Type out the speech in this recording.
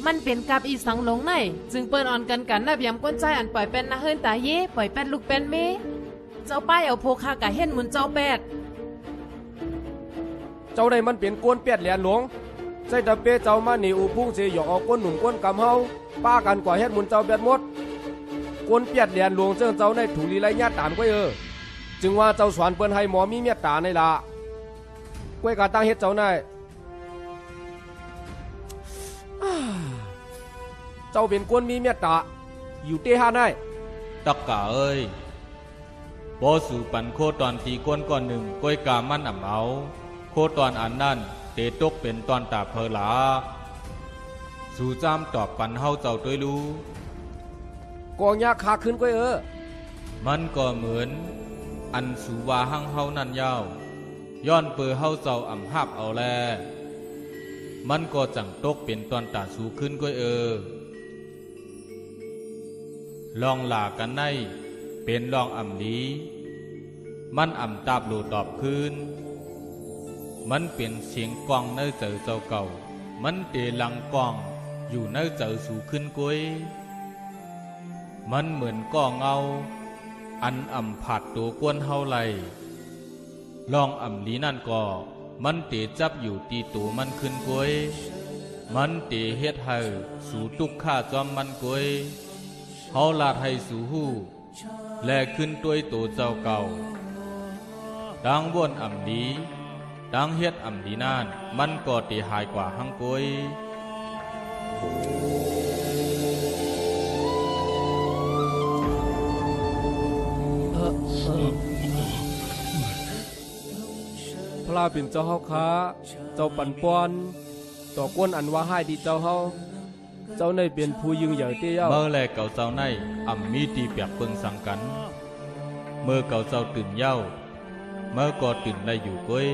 มันเป็นกับอีสังหลงในจึงเปิ้นอ่อนกันนับยำก้นใจอันปล่อยเป็นนะเฮิรนตาเย่ปล่อยเป็นลูกเป็นเมเจ้าป้ายเอาโพคากะเห็นมุนเจ้าแปดเจ้าได้มันเป็นกวนเปียดแหลนหลวงใส่ตะเปเจ้ามาหนีอูพุ่งเสียหยอกเอาก้นหนุ่มก้นกำเฮาป้ากันกว่าเฮ็ดมุนเจ้าแปดหมดกวนเปียดแหลนหลวงเจ้าเจ้าในถูลีไรญาติตานก้อยจึงว่าเจ้าสอนเปิ้นให้หมอมีเมตตาในละก้อยกาตั้งเฮ็ดเจ้านายเจ้าเป็นคนมีเมตตาอยู่เตหาได้ตักกะเอ้ยบ่สู่ปันโคตอนตีก้นก่อนหนึ่งก้อยกามันอ่ำเอาโคตอนอันนั้นเตตกเป็นตอนตาเพลาสู่จามตอบปันเฮาเจ้าต้วยรู้กองยาขาขึ้นก้อยมันก็เหมือนอันสู่ว่าหั่งเฮานั่นยาวย้อนเปือเฮาเจ้าอ่ำหับเอาแลมันก็จังตกเป็นตอนตาสู่ขึ้นก้อยลองหลากันในเป็นลองอ่ำลีมันอ่ำตาบโลตอบคืนมันเป็นเสียงกองในเจอเจ้าเก่ามันเตลังกองอยู่ในเจอสู่ขึ้นก้อยมันเหมือนก้องเงาอันอ่ำผัดตัวกวนเฮาไหลลองอ่ำลีนั่นก็มันเตจับอยู่ตีตัวมันขึ้นก้อยมันเตเฮ็ดให้สู่ตุกข้าจอมมันก้อยเฮาลาดให้สู่หู้แลขึ้นตัวยตัวเจ้าเก่าดังวนอ่ำลีดังเฮ็ดอ่ำลีนั่นมันก็เตหายกว่าหั่งก้อยพระเป็นเจ้าเฮาค้าเจ้าปันป้อนต่อก้นอันว่าให้ดีเจ้าเฮาเจ้าในเป็นผู้ยิงใหญ่เตี้ยเมื่อแลเก่าเจ้าในอ่ำมีตีเปียกเปิงสังกันเมื่อเก่าเจ้าตื่นเย้าเมื่อก็ตื่นได้อยู่ก้อย